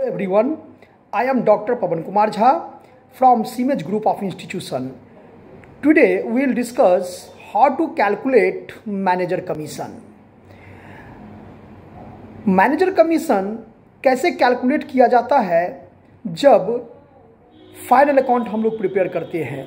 everyone. I am Dr. Pawan Kumar Jha from Siemens Group of Institution. Today we will discuss how to calculate manager commission. Manager commission कैसे calculate किया जाता है जब final account हम लोग prepare करते हैं।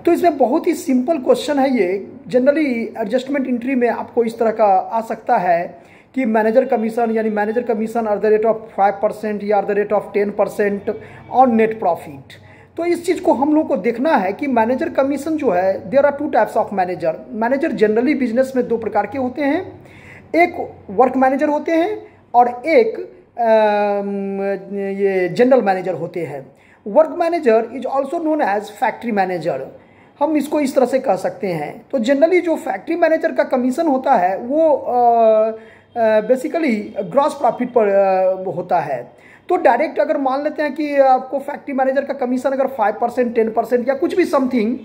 तो इसमें बहुत ही सिंपल क्वेश्चन है। ये जनरली एडजस्टमेंट एंट्री में आपको इस तरह का आ सकता है कि मैनेजर कमीशन यानी manager commission at the rate of 5% या at the rate of 10% on net profit. तो इस चीज़ को हम लोग को देखना है कि मैनेजर कमीशन जो है, there are 2 types of manager. Manager generally business में 2 प्रकार के होते हैं, एक वर्क मैनेजर होते हैं और एक ये जनरल मैनेजर होते हैं। Work manager is also known as factory manager, हम इसको इस तरह से कह सकते हैं। तो जनरली जो फैक्ट्री मैनेजर का कमीशन होता है वो बेसिकली ग्रॉस प्रॉफिट पर होता है। तो डायरेक्ट अगर मान लेते हैं कि आपको फैक्ट्री मैनेजर का कमीशन अगर 5%, 10% या कुछ भी समथिंग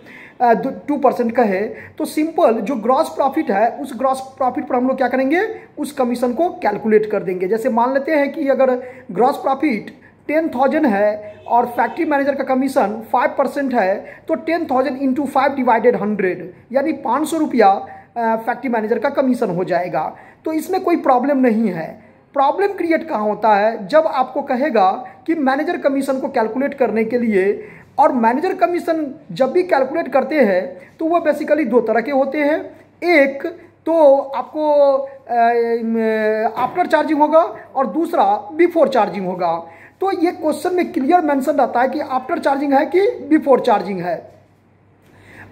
2% का है, तो सिंपल जो ग्रॉस प्रॉफिट है उस ग्रॉस प्रॉफिट पर हम लोग क्या करेंगे, उस कमीशन को कैलकुलेट कर देंगे। जैसे मान लेते हैं कि अगर ग्रॉस प्रॉफिट 10,000 है और फैक्ट्री मैनेजर का कमीशन 5% है, तो 10,000 इंटू 5 डिवाइडेड 100 यानी 500 रुपया फैक्ट्री मैनेजर का कमीशन हो जाएगा। तो इसमें कोई प्रॉब्लम नहीं है। प्रॉब्लम क्रिएट कहाँ होता है, जब आपको कहेगा कि मैनेजर कमीशन को कैलकुलेट करने के लिए, और मैनेजर कमीशन जब भी कैलकुलेट करते हैं तो वह बेसिकली 2 तरह के होते हैं। एक तो आपको आफ्टर चार्जिंग होगा और दूसरा बिफोर चार्जिंग होगा। तो ये क्वेश्चन में क्लियर मेंशन रहता है कि आफ्टर चार्जिंग है कि बिफोर चार्जिंग है।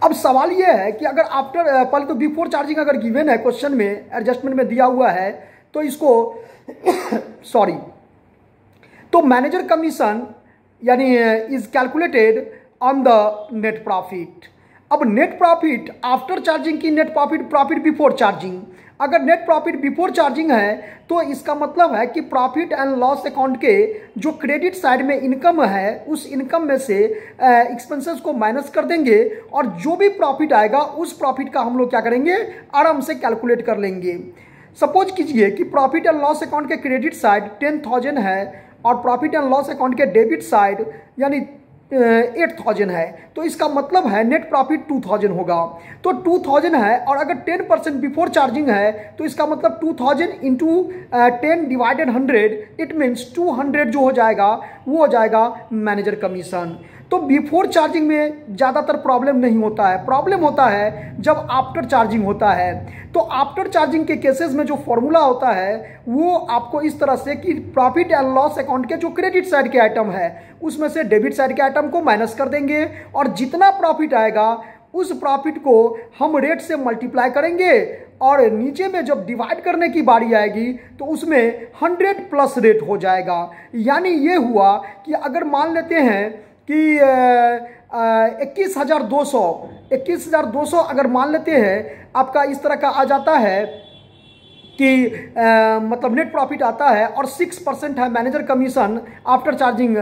अब सवाल ये है कि अगर आफ्टर, पहले तो बिफोर चार्जिंग अगर गिवन है क्वेश्चन में, एडजस्टमेंट में दिया हुआ है, तो इसको सॉरी, तो मैनेजर कमीशन यानी is calculated on the net profit. अब नेट प्रॉफिट आफ्टर चार्जिंग की नेट प्रॉफिट बिफोर चार्जिंग। अगर नेट प्रॉफिट बिफोर चार्जिंग है तो इसका मतलब है कि प्रॉफिट एंड लॉस अकाउंट के जो क्रेडिट साइड में इनकम है उस इनकम में से एक्सपेंसेस को माइनस कर देंगे और जो भी प्रॉफिट आएगा उस प्रॉफिट का हम लोग क्या करेंगे, आराम से कैलकुलेट कर लेंगे। सपोज कीजिए कि प्रॉफिट एंड लॉस अकाउंट के क्रेडिट साइड 10,000 है और प्रॉफिट एंड लॉस अकाउंट के डेबिट साइड यानी 8,000 है, तो इसका मतलब है नेट प्रॉफिट 2,000 होगा। तो 2,000 है और अगर 10% बिफोर चार्जिंग है तो इसका मतलब 2,000 इंटू 10 डिवाइडेड 100, इट मीन्स 200 जो हो जाएगा वो हो जाएगा मैनेजर कमीशन। तो बिफोर चार्जिंग में ज़्यादातर प्रॉब्लम नहीं होता है, प्रॉब्लम होता है जब आफ्टर चार्जिंग होता है। तो आफ्टर चार्जिंग के केसेस में जो फॉर्मूला होता है वो आपको इस तरह से कि प्रॉफिट एंड लॉस अकाउंट के जो क्रेडिट साइड के आइटम है उसमें से डेबिट साइड के आइटम को माइनस कर देंगे और जितना प्रॉफिट आएगा उस प्रॉफिट को हम रेट से मल्टीप्लाई करेंगे और नीचे में जब डिवाइड करने की बारी आएगी तो उसमें 100 प्लस रेट हो जाएगा। यानी ये हुआ कि अगर मान लेते हैं कि 21,200 अगर मान लेते हैं आपका इस तरह का आ जाता है कि मतलब नेट प्रॉफिट आता है और 6% है मैनेजर कमीशन आफ्टर चार्जिंग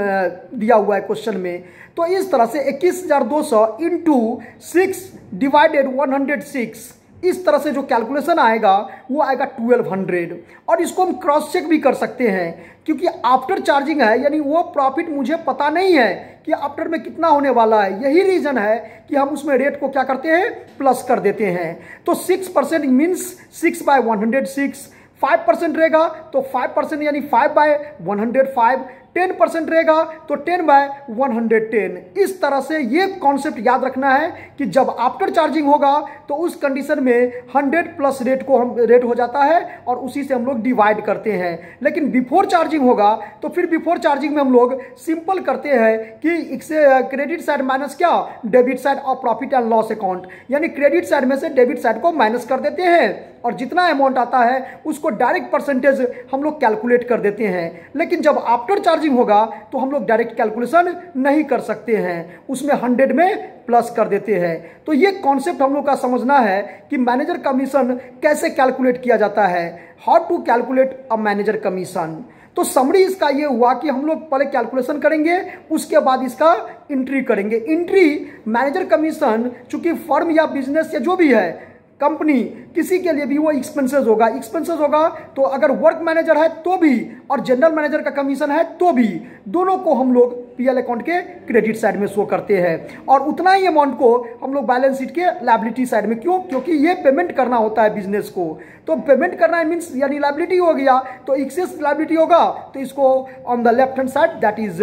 दिया हुआ है क्वेश्चन में, तो इस तरह से 21,200 इंटू 6 डिवाइडेड 106 इस तरह से जो कैलकुलेशन आएगा वो आएगा 1200। और इसको हम क्रॉस चेक भी कर सकते हैं क्योंकि आफ्टर चार्जिंग है यानी वो प्रॉफिट मुझे पता नहीं है कि आफ्टर में कितना होने वाला है। यही रीजन है कि हम उसमें रेट को क्या करते हैं, प्लस कर देते हैं। तो 6% मीन्स 6/106, 5% रहेगा तो 5% यानी 5/105, 10% रहेगा तो 10/110। इस तरह से ये कॉन्सेप्ट याद रखना है कि जब आफ्टर चार्जिंग होगा तो उस कंडीशन में 100 प्लस रेट को हम रेट हो जाता है और उसी से हम लोग डिवाइड करते हैं। लेकिन बिफोर चार्जिंग होगा तो फिर बिफोर चार्जिंग में हम लोग सिंपल करते हैं कि इससे क्रेडिट साइड माइनस क्या, डेबिट साइड और प्रॉफिट एंड लॉस अकाउंट, यानी क्रेडिट साइड में से डेबिट साइड को माइनस कर देते हैं और जितना अमाउंट आता है उसको डायरेक्ट परसेंटेज हम लोग कैलकुलेट कर देते हैं। लेकिन जब आफ्टर चार्जिंग होगा तो हम लोग डायरेक्ट कैलकुलेशन नहीं कर सकते हैं, उसमें 100 में प्लस कर देते हैं। तो ये कॉन्सेप्ट हम लोग का समझना है कि मैनेजर कमीशन कैसे कैलकुलेट किया जाता है, how to calculate a manager commission. तो समरी इसका ये हुआ कि हम लोग पहले कैलकुलेशन करेंगे उसके बाद इसका एंट्री करेंगे। एंट्री मैनेजर कमीशन चूंकि फर्म या बिजनेस या जो भी है कंपनी किसी के लिए भी वो एक्सपेंसेस होगा तो अगर वर्क मैनेजर है तो भी और जनरल मैनेजर का कमीशन है तो भी दोनों को हम लोग पीएल अकाउंट के क्रेडिट साइड में शो करते हैं और उतना ही अमाउंट को हम लोग बैलेंस शीट के लायबिलिटी साइड में। क्यों? क्योंकि ये पेमेंट करना होता है बिजनेस को, तो पेमेंट करना मीन्स यानी लायबिलिटी हो गया, तो एक्सेस लायबिलिटी होगा तो इसको on the left hand side that is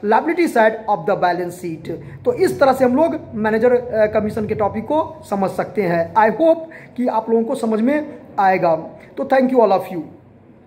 liability side of the balance sheet. तो इस तरह से हम लोग मैनेजर कमीशन के टॉपिक को समझ सकते हैं। आई होप कि आप लोगों को समझ में आएगा। तो thank you all of you.